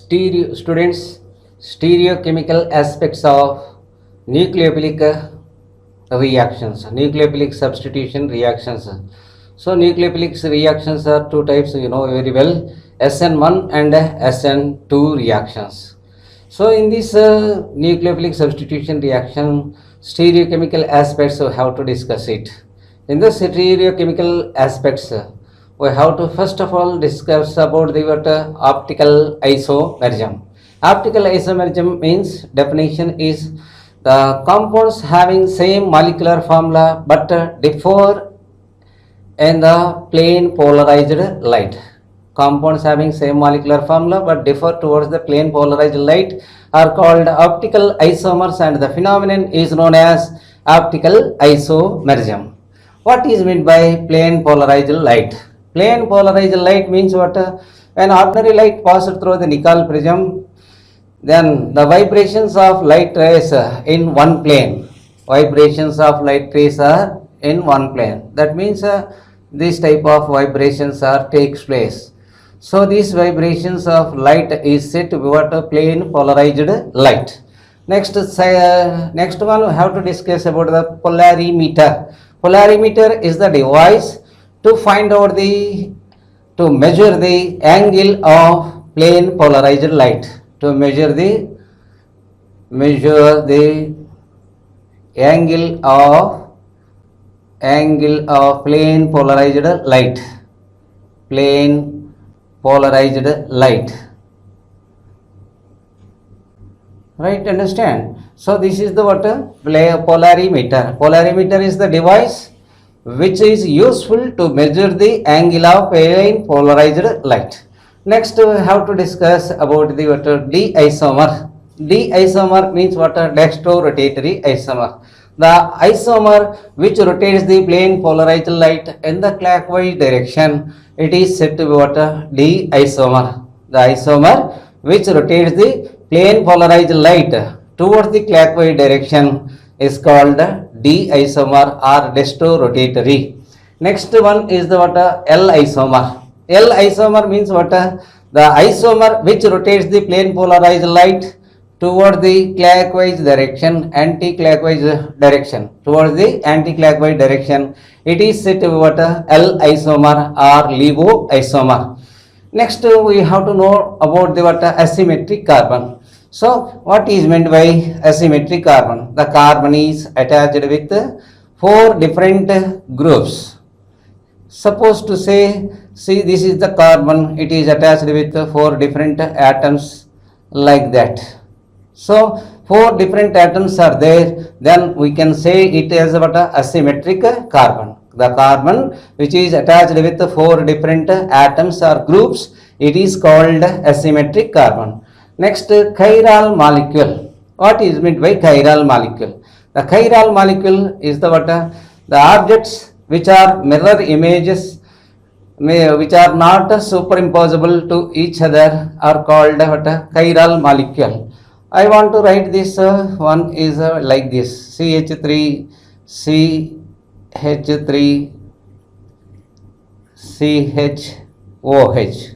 Students, stereochemical aspects of nucleophilic reactions, nucleophilic substitution reactions. So nucleophilic reactions are two types, you know very well, SN1 and SN2 reactions. So in this nucleophilic substitution reaction, stereochemical aspects, we have to discuss it. In the stereochemical aspects, we have to first of all discuss about the optical isomerism. Optical isomerism means definition is the compounds having same molecular formula but differ in the plane polarized light. Compounds having same molecular formula but differ towards the plane polarized light are called optical isomers, and the phenomenon is known as optical isomerism. What is meant by plane polarized light? Plane polarized light means what? When ordinary light passes through the Nicol prism, then the vibrations of light rays in one plane. Vibrations of light rays are in one plane. That means this type of vibrations are takes place. So these vibrations of light is said to be what? Plane polarized light. Next one we have to discuss about the polarimeter. Polarimeter is the device to find out to measure the angle of plane polarized light. To measure the angle of plane polarized light. Plane polarized light. Right, understand? So this is the what? Polarimeter. Polarimeter is the device which is useful to measure the angle of plane polarized light. Next we have to discuss about the what? D-isomer. D-isomer means what? Dextrorotatory isomer. The isomer which rotates the plane polarized light in the clockwise direction, it is said to be what? D-isomer. The isomer which rotates the plane polarized light towards the clockwise direction is called D-isomer or dextrorotatory. Next one is the what? L-isomer. L-isomer means what? The isomer which rotates the plane polarized light towards the clockwise direction, anti-clockwise direction, towards the anti-clockwise direction. It is said to be what? L-isomer or LIBO-isomer. Next we have to know about the what? Asymmetric carbon. So what is meant by asymmetric carbon? The carbon is attached with 4 different groups. Suppose to say, see, this is the carbon, it is attached with 4 different atoms like that. So 4 different atoms are there, then we can say it is what? Asymmetric carbon. The carbon which is attached with 4 different atoms or groups, it is called asymmetric carbon. Next, chiral molecule. What is meant by chiral molecule? The chiral molecule is the what? The objects which are mirror images, which are not superimposable to each other, are called what? Chiral molecule. I want to write this one is like this: CH3, CH3, CHOH.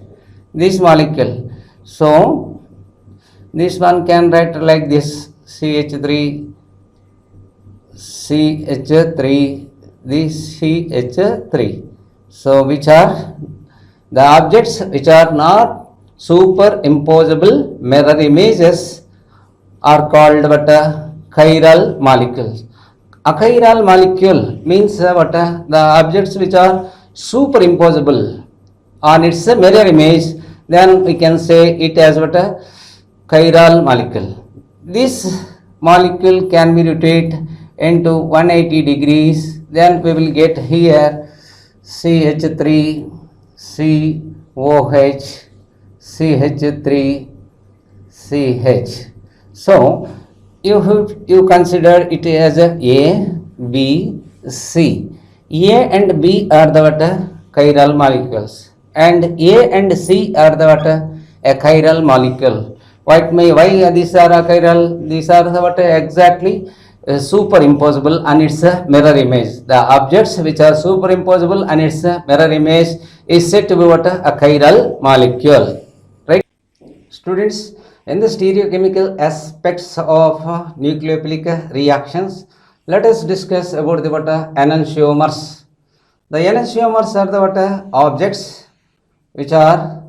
This molecule. So this one can write like this: CH3, CH3, this CH3. So which are the objects which are not superimposable mirror images are called what? Chiral molecules. A chiral molecule means what? The objects which are superimposable on its mirror image, then we can say it as what? Chiral molecule. This molecule can be rotated into 180 degrees, then we will get here CH3, COH, CH3, CH. So you consider it as a B, C. A and B are the what? Chiral molecules, and A and C are the what? A chiral molecule. Why these are a chiral? These are the what? Exactly superimposable on its mirror image. The objects which are superimposable on its mirror image is said to be what? A chiral molecule. Right? Students, in the stereochemical aspects of nucleophilic reactions, let us discuss about the what enantiomers. The enantiomers are the what objects which are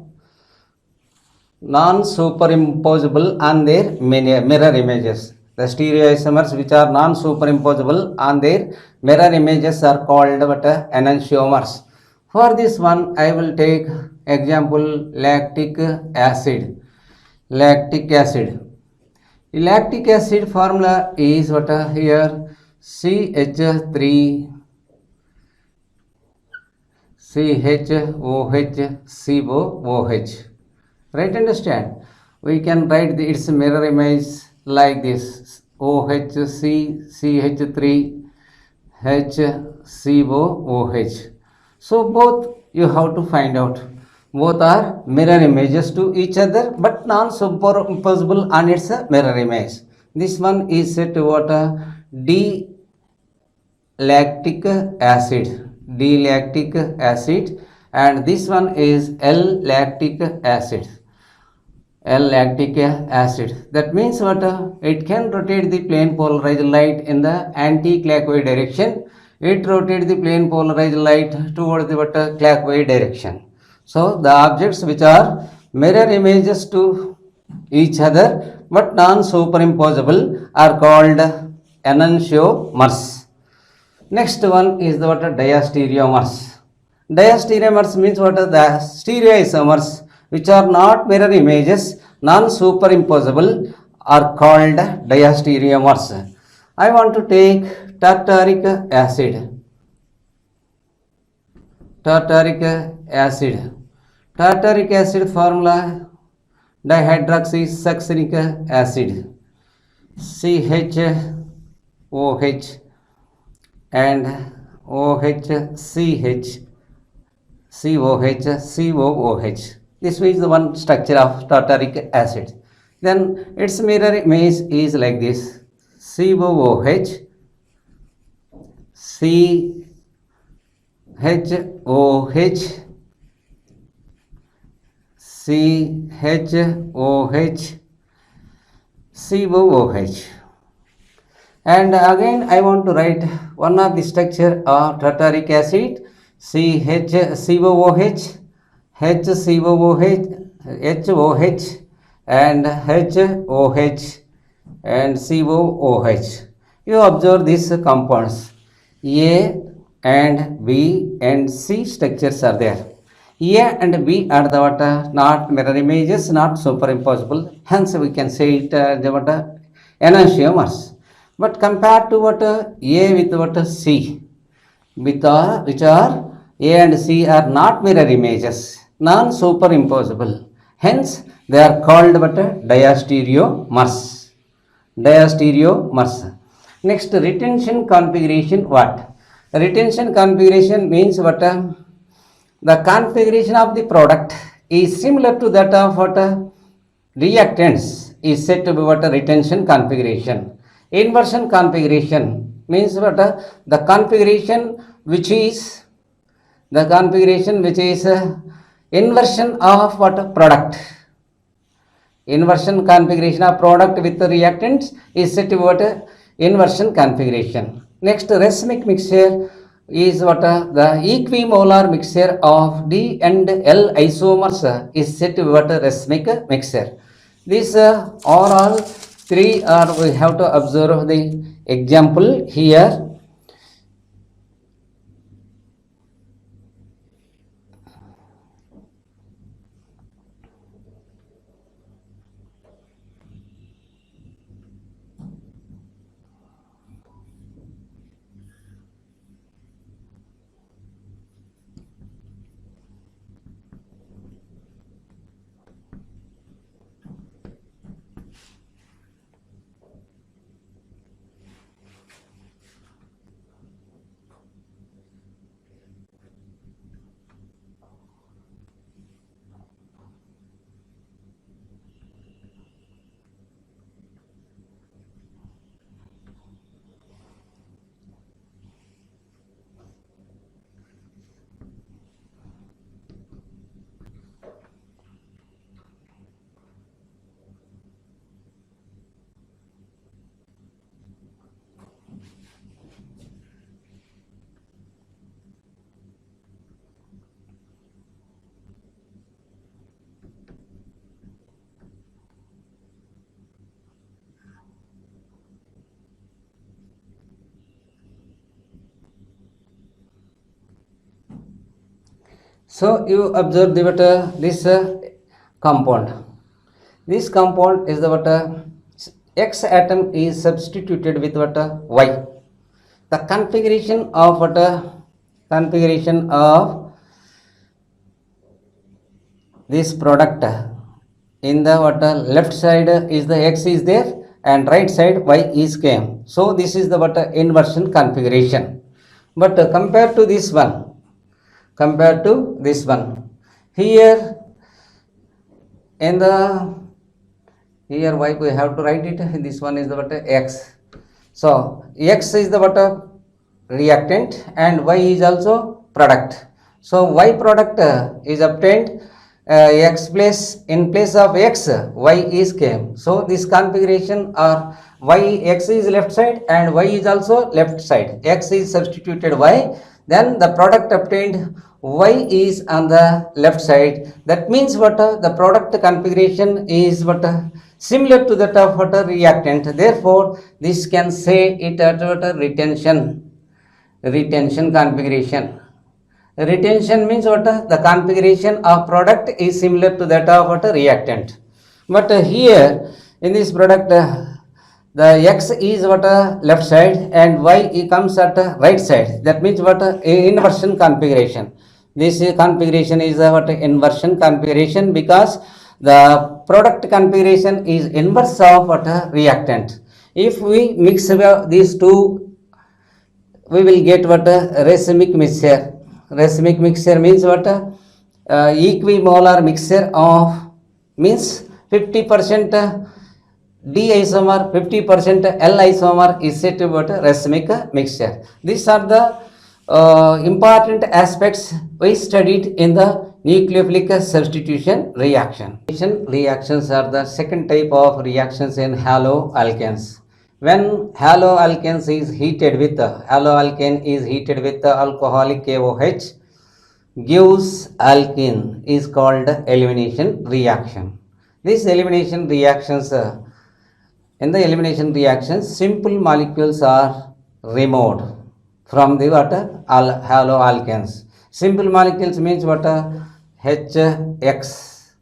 non-superimposable on their mirror images. The stereoisomers which are non-superimposable on their mirror images are called what enantiomers. For this one, I will take example lactic acid. Lactic acid. Lactic acid formula is what here CH3 CHOH. Right, understand? We can write its mirror image like this: OHC CH3 HCOOH. So both you have to find out. Both are mirror images to each other but non-superimposable on its mirror image. This one is set to what D lactic acid. D-lactic acid, and this one is L-lactic acid. L-lactic acid. That means what it can rotate the plane polarized light in the anti-clockwise direction. It rotates the plane polarized light towards the what clockwise direction. So the objects which are mirror images to each other but non-superimposable are called enantiomers. Next one is the what diastereomers. Diastereomers means what are the stereoisomers which are not mirror images, non-superimposable, are called diastereomers. I want to take tartaric acid. Tartaric acid. Tartaric acid formula dihydroxysuccinic acid. CHOH and OHCH COOH. This is the one structure of tartaric acid. Then its mirror image is like this: COOH CHOH CHOH COOH. And again I want to write one of the structure of tartaric acid: CHCOOH HCOOH HOH and HOH and COOH. You observe these compounds. A and B and C structures are there. A and B are the what not mirror images, not superimposable. Hence we can say it the what enantiomers. But compared to what A with what C, with which are A and C are not mirror images, non-superimposable. Hence they are called what diastereomers. Diastereomers. Next, retention configuration. What? Retention configuration means what? The configuration of the product is similar to that of what reactants is said to be what retention configuration. Inversion configuration means what the configuration which is inversion of what product. Inversion configuration of product with the reactants is said to be what inversion configuration. Next, racemic mixture is what the equimolar mixture of D and L isomers is said to be what racemic mixture. These are all three are we have to observe the example here. So you observe the what this compound. This compound is the what X atom is substituted with what Y. The configuration of what configuration of this product in the what left side is the X is there and right side Y is came. So this is the what inversion configuration. But compared to this one, here in the here Y we have to write it. This one is the what X. So X is the what reactant and Y is also product. So Y product is obtained X place in place of X Y is came. So this configuration or Y X is left side and Y is also left side. X is substituted Y, then the product obtained Y is on the left side. That means what the product configuration is what similar to that of what reactant. Therefore this can say it at what retention configuration. Retention means what the configuration of product is similar to that of what reactant. But here in this product the X is what left side and Y comes at right side. That means what inversion configuration. This configuration is what inversion configuration because the product configuration is inverse of what reactant. If we mix these two, we will get what racemic mixture. Racemic mixture means what equimolar mixture of means 50% D isomer, 50% L isomer is said to be what racemic mixture. These are the important aspects we studied in the nucleophilic substitution reaction. Reactions are the second type of reactions in haloalkanes. When haloalkane is heated with alcoholic KOH, gives alkene is called elimination reaction. These elimination reactions in the elimination reactions, simple molecules are removed from the water haloalkanes. Simple molecules means what HX.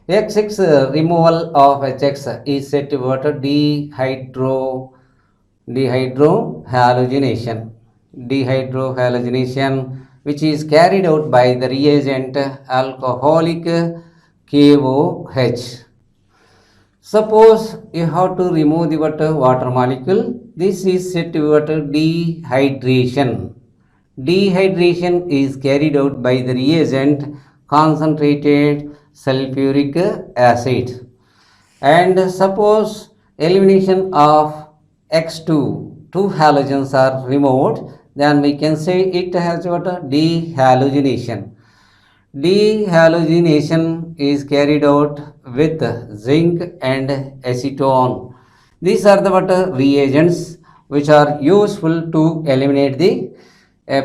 HX removal of HX is said to be what dehydrohalogenation. Dehydrohalogenation, which is carried out by the reagent alcoholic KOH. Suppose you have to remove the water molecule. This is said to be what dehydration. Dehydration is carried out by the reagent concentrated sulfuric acid. And suppose elimination of X2, two halogens are removed, then we can say it has what dehalogenation. Dehalogenation is carried out with zinc and acetone. These are the what reagents which are useful to eliminate the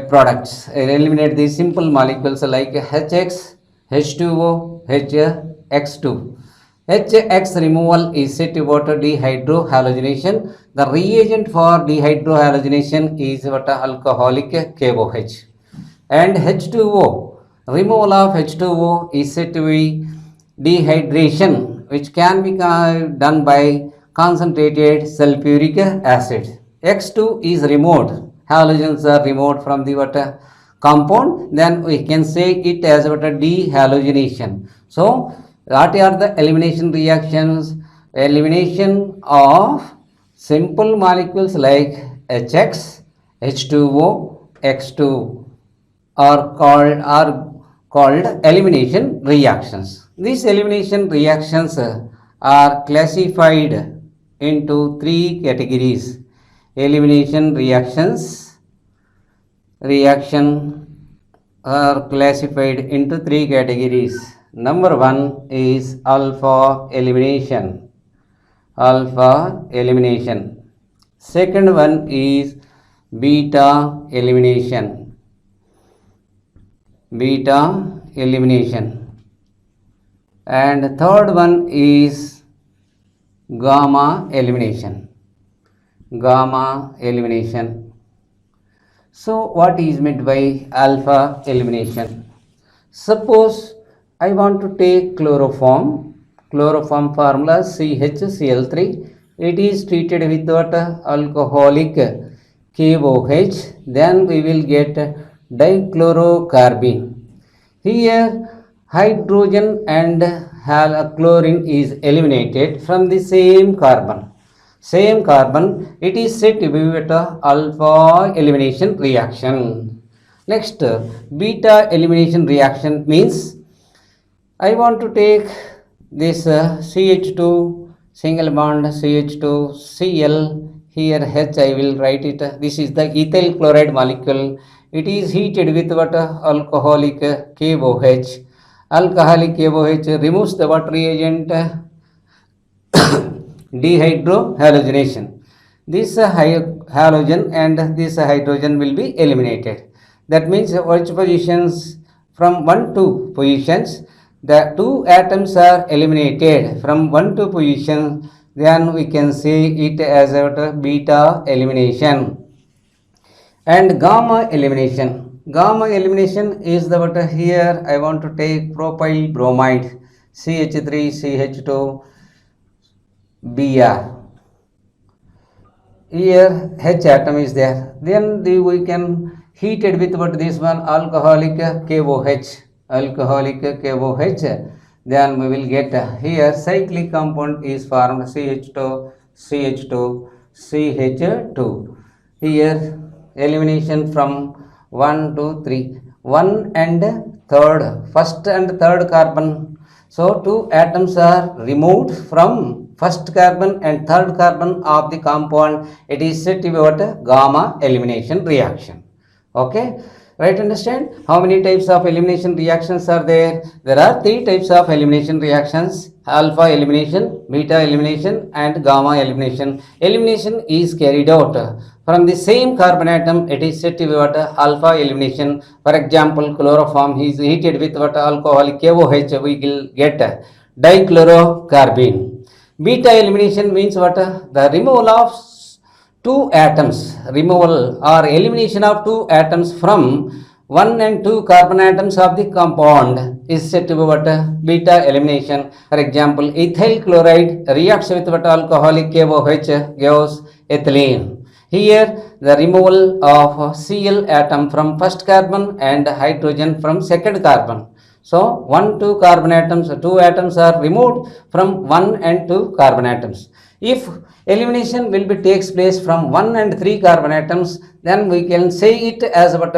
products, eliminate the simple molecules like HX, H2O, HX2. HX removal is said to what dehydrohalogenation. The reagent for dehydrohalogenation is what alcoholic KOH. And H2O, removal of H2O is said to be dehydration, which can be done by concentrated sulfuric acid. X2 is removed. Halogens are removed from the what compound, then we can say it as what dehalogenation. So what are the elimination reactions? Elimination of simple molecules like HX, H2O, X2 are called elimination reactions. These elimination reactions are classified into three categories. Elimination reactions are classified into three categories. Number one is alpha elimination. Second one is beta elimination. And third one is gamma elimination. So what is meant by alpha elimination? Suppose I want to take chloroform formula CHCl3. It is treated with what? Alcoholic KOH. Then we will get dichlorocarbene. Here hydrogen and chlorine is eliminated from the same carbon. It is said to be at alpha elimination reaction. Next, beta elimination reaction means I want to take this CH2 single bond CH2 Cl, here H I will write it. This is the ethyl chloride molecule. It is heated with what? Alcoholic KOH. Alcoholic KOH removes the water reagent dehydrohalogenation. This halogen and this hydrogen will be eliminated. That means which positions from 1 to positions, the two atoms are eliminated from 1 to position, then we can say it as a beta elimination. And gamma elimination. Gamma elimination is the what? Here I want to take propyl bromide CH3CH2 Br. Here H atom is there. Then we can heat it with what? This one alcoholic KOH. Then we will get here cyclic compound is formed CH2 CH2. Here elimination from 1 to 3. 1 and 3rd, first and third carbon. So two atoms are removed from first carbon and third carbon of the compound. It is said to be what? Gamma elimination reaction. Okay, right? Understand how many types of elimination reactions are there? There are 3 types of elimination reactions: alpha elimination, beta elimination, and gamma elimination. Elimination is carried out from the same carbon atom. It is said to be what? Alpha elimination. For example, chloroform is heated with what? Alcoholic KOH. We will get dichlorocarbene. Beta elimination means what? The removal of two atoms, removal or elimination of two atoms from 1 and 2 carbon atoms of the compound is said to be what? Beta elimination. For example, ethyl chloride reacts with what? Alcoholic KOH gives ethylene. Here the removal of Cl atom from first carbon and hydrogen from second carbon. So 1, 2 carbon atoms, 2 atoms are removed from 1 and 2 carbon atoms. If elimination will be takes place from 1 and 3 carbon atoms, then we can say it as what?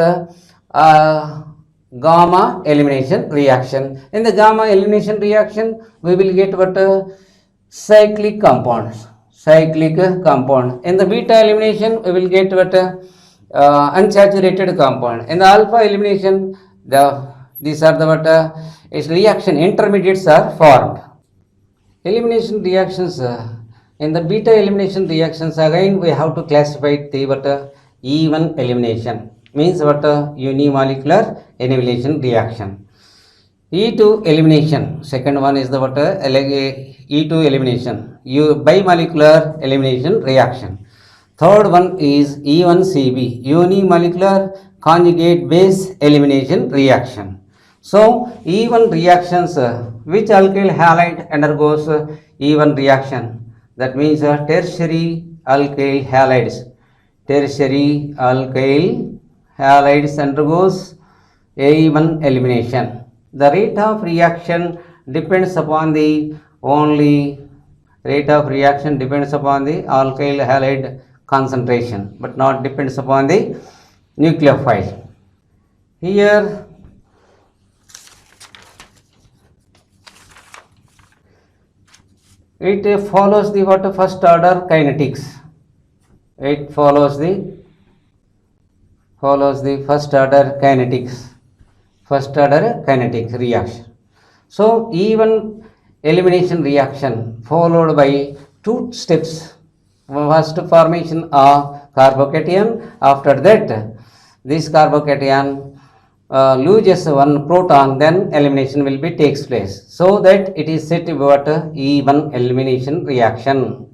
Gamma elimination reaction. In the gamma elimination reaction, we will get what? Cyclic compounds. In the beta elimination, we will get what? Unsaturated compound. In the alpha elimination, these are the what? Its reaction intermediates are formed. Elimination reactions. In the beta elimination reactions, again we have to classify the what? Even elimination. Means what? Unimolecular annihilation reaction. E2 elimination. Second one is the what? E2 elimination. Bimolecular elimination reaction. Third one is E1CB. Unimolecular conjugate base elimination reaction. So E1 reactions, which alkyl halide undergoes E1 reaction? That means tertiary alkyl halides. Tertiary alkyl halides undergoes E1 elimination. The rate of reaction depends upon the alkyl halide concentration, but not depends upon the nucleophile. Here it follows the what? First order kinetics. It follows the first order kinetic reaction. So E1 elimination reaction followed by 2 steps. First, formation of carbocation. After that, this carbocation loses 1 proton, then elimination will be takes place. So that it is said to be what? E1 elimination reaction.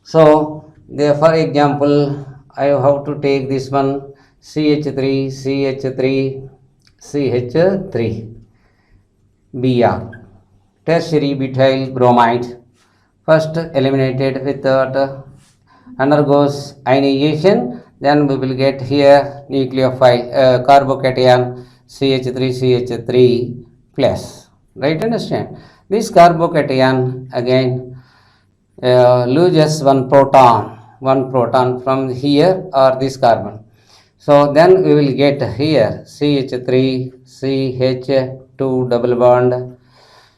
So, for example, I have to take this one CH3, CH3, CH3, Br, tertiary butyl bromide. First eliminated with water, undergoes ionization, then we will get here nucleophile carbocation CH3 plus. Right, understand? This carbocation again loses one proton from here or this carbon. So then we will get here CH3, CH2 double bond,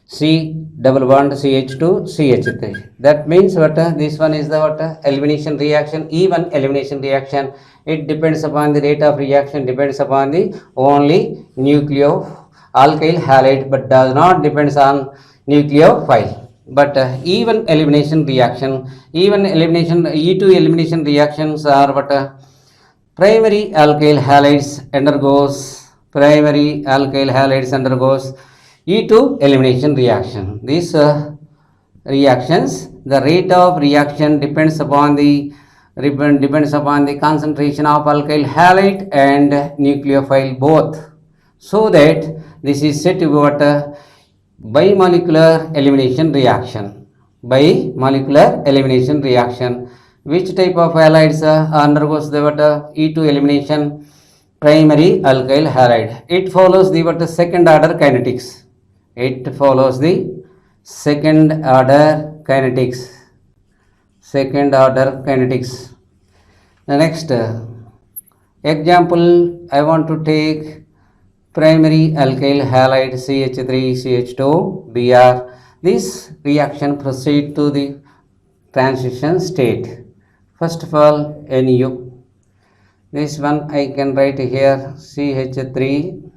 C double bond CH2, CH3. That means what? This one is the what? Elimination reaction, even elimination reaction. It depends upon the rate of reaction, depends upon the only nucleoalkyl halide, but does not depends on nucleophile. But even elimination reaction, even elimination E2 elimination reactions are what? Primary alkyl halides undergoes E2 elimination reaction. These reactions, the rate of reaction depends upon the concentration of alkyl halide and nucleophile both. So that this is said to be what? Bimolecular elimination reaction. Bimolecular elimination reaction. Which type of halides undergoes the what? E2 elimination? Primary alkyl halide. It follows the what? Second order kinetics. It follows the second order kinetics. The next example I want to take primary alkyl halide CH3CH2 Br. This reaction proceed to the transition state. First of all, Nu. This one I can write here CH3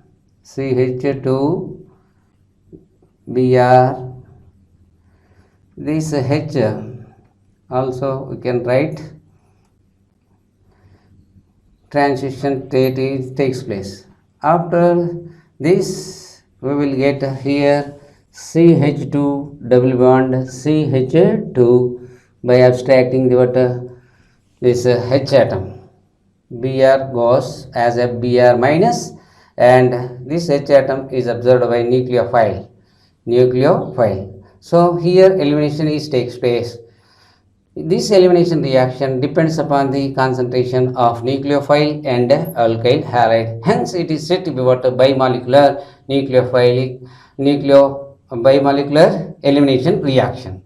CH2 Br. This H also we can write transition state takes place. After this we will get here CH2 double bond CH2 by abstracting the what? This H atom. Br goes as a Br minus, and this H atom is absorbed by nucleophile. So here elimination takes place. This elimination reaction depends upon the concentration of nucleophile and alkyl halide. Hence it is said to be what? Bimolecular elimination reaction.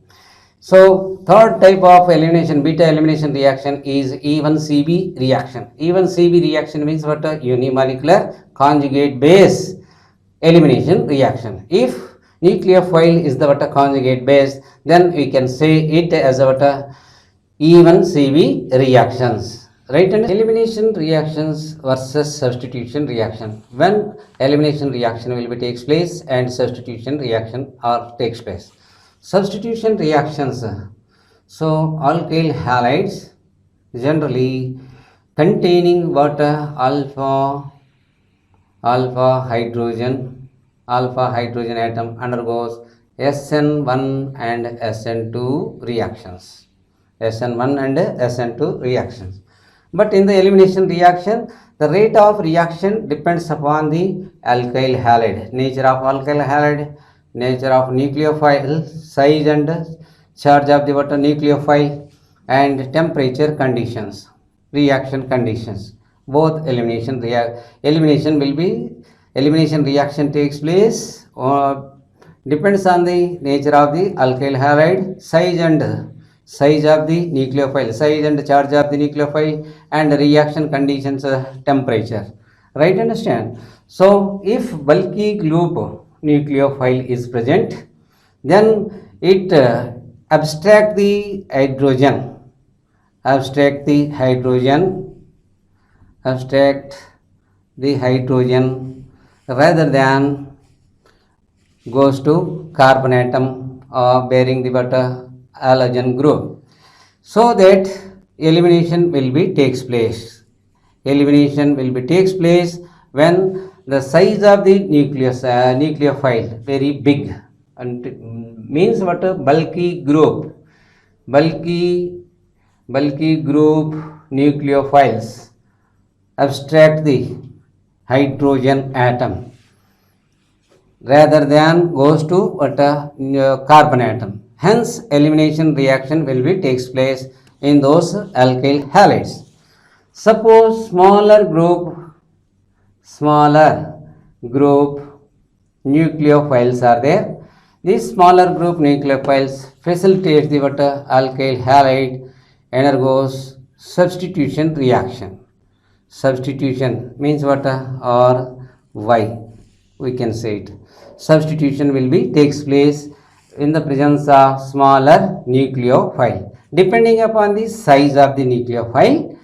So third type of elimination, beta elimination reaction, is even CB reaction. Even CB reaction means what? Unimolecular conjugate base elimination reaction. If nucleophile is the what? Conjugate base, then we can say it as a what? Even CB reactions. Right? And elimination reactions versus substitution reaction. When elimination reaction will be takes place and substitution reaction takes place. Substitution reactions. So alkyl halides generally containing what? Alpha hydrogen atom undergoes SN1 and SN2 reactions. But in the elimination reaction, the rate of reaction depends upon the alkyl halide, nature of alkyl halide, nature of nucleophile, size and charge of the what? Nucleophile, and temperature conditions, reaction conditions. Both elimination reaction takes place depends on the nature of the alkyl halide, size of the nucleophile, size and charge of the nucleophile, and reaction conditions, temperature. Right, understand? So if bulky group nucleophile is present, then it abstract the hydrogen rather than goes to carbon atom bearing the halogen group, so that elimination will be takes place when the size of the nucleophile very big, and means what? Bulky group nucleophiles abstract the hydrogen atom rather than goes to what carbon atom. Hence, elimination reaction will be takes place in those alkyl halides. Suppose smaller group nucleophiles are there. These smaller group nucleophiles facilitate the what alkyl halide undergoes substitution reaction. Substitution means what or why we can say it. Substitution will be takes place in the presence of smaller nucleophile. Depending upon the size of the nucleophile,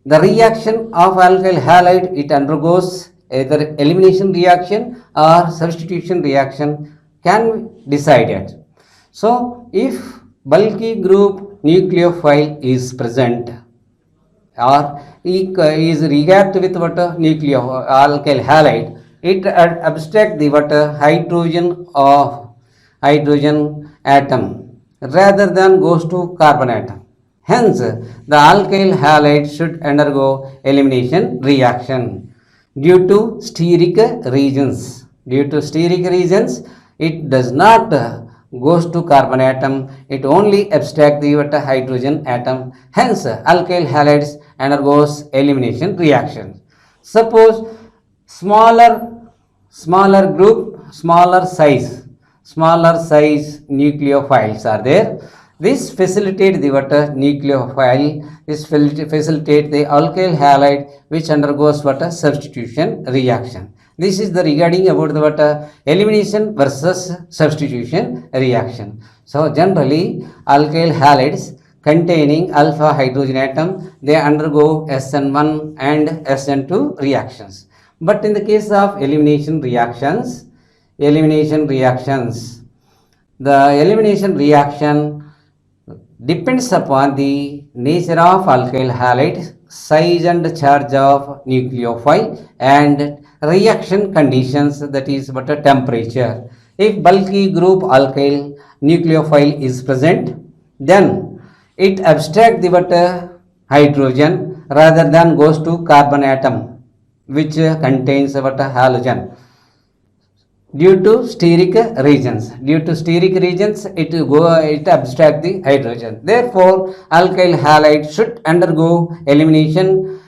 the reaction of alkyl halide, it undergoes either elimination reaction or substitution reaction can be decided. So, if bulky group nucleophile is present or is react with what alkyl halide, it abstract the what hydrogen atom rather than goes to carbon atom. Hence, the alkyl halide should undergo elimination reaction due to steric regions. Due to steric regions, it does not goes to carbon atom, it only abstract the what hydrogen atom. Hence, alkyl halides undergoes elimination reaction. Suppose smaller group, smaller size nucleophiles are there. This facilitate the what nucleophile, this facilitate the alkyl halide which undergoes what substitution reaction. This is the regarding about the what elimination versus substitution reaction. So generally alkyl halides containing alpha hydrogen atom, they undergo SN1 and SN2 reactions. But in the case of elimination reactions, the elimination reaction depends upon the nature of alkyl halide, size and charge of nucleophile, and reaction conditions, that is what a temperature. If bulky group alkyl nucleophile is present, then it abstract the what hydrogen rather than goes to carbon atom which contains what halogen due to steric regions. Due to steric regions, it abstract the hydrogen. Therefore, alkyl halide should undergo elimination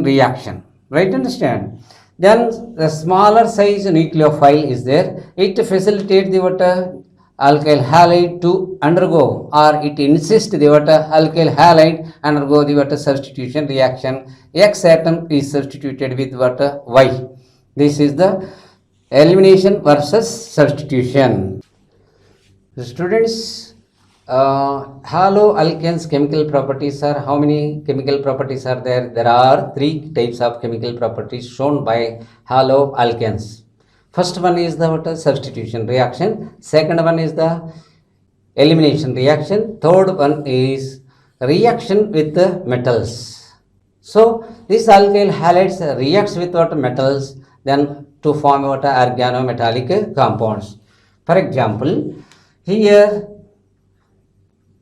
reaction. Right? Understand? Then the smaller size nucleophile is there. It facilitates the what alkyl halide to undergo, or it insists the what alkyl halide undergo the what substitution reaction. X atom is substituted with what Y. This is the elimination versus substitution. Students, haloalkanes chemical properties are, how many chemical properties are there? There are 3 types of chemical properties shown by haloalkanes. First one is the what substitution reaction, second one is the elimination reaction, third one is reaction with the metals. So this alkyl halides reacts with what metals, then to form what organometallic compounds. For example, here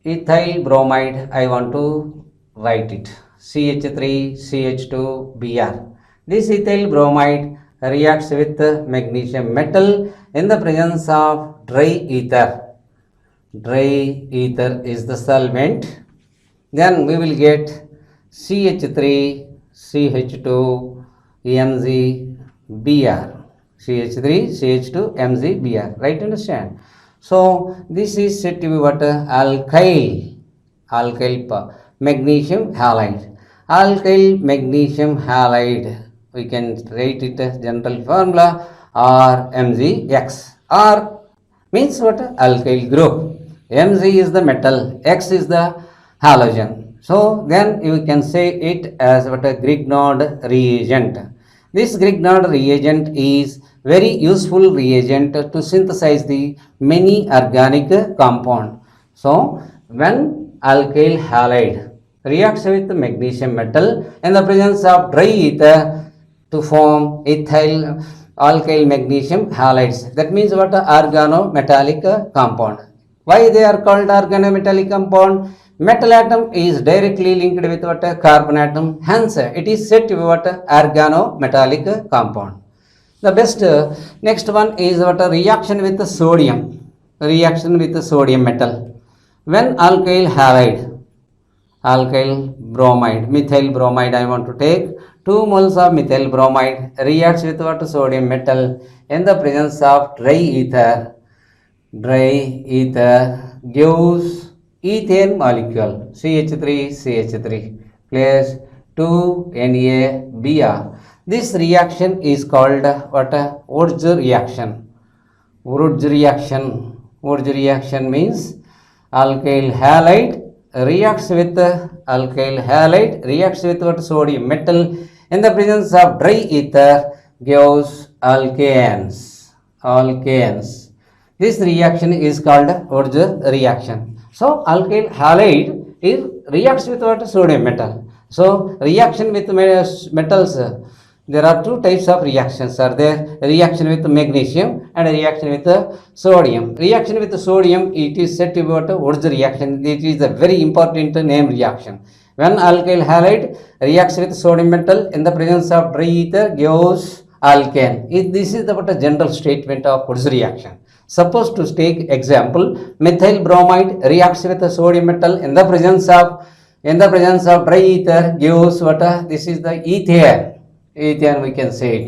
ethyl bromide, I want to write it CH3CH2Br. This ethyl bromide reacts with magnesium metal in the presence of dry ether. Dry ether is the solvent. Then we will get CH3CH2MgBr. CH3CH2MgBr. Right? Understand? So this is said to be what alkyl magnesium halide. Alkyl magnesium halide, we can write it as general formula or MgX, or means what alkyl group. Mg is the metal, X is the halogen. So then you can say it as what a Grignard reagent. This Grignard reagent is very useful reagent to synthesize the many organic compound. So when alkyl halide reacts with magnesium metal in the presence of dry ether to form alkyl magnesium halides, that means what organometallic compound. Why they are called organometallic compound? Metal atom is directly linked with what? Carbon atom. Hence, it is said to be what? Organometallic compound. The best next one is what? A reaction with sodium. Reaction with sodium metal. When alkyl halide, alkyl bromide, methyl bromide, I want to take 2 moles of methyl bromide reacts with what? Sodium metal in the presence of dry ether. Dry ether gives ethane molecule CH3 plus 2NaBr. This reaction is called what? Wurtz reaction. Wurtz reaction. Wurtz reaction means alkyl halide reacts with what? Sodium metal in the presence of dry ether gives alkanes. Alkanes. This reaction is called Wurtz reaction. So alkyl halide reacts with what? Sodium metal. So reaction with metals, there are two types of reactions are there. Reaction with magnesium and reaction with sodium. Reaction with sodium, it is said to be what? Wurtz reaction. It is a very important name reaction. When alkyl halide reacts with sodium metal in the presence of dry ether gives alkane. This is the general statement of Wurtz reaction. Suppose to take example, methyl bromide reacts with the sodium metal in the presence of dry ether gives what? This is the ethane. Ethane we can say it.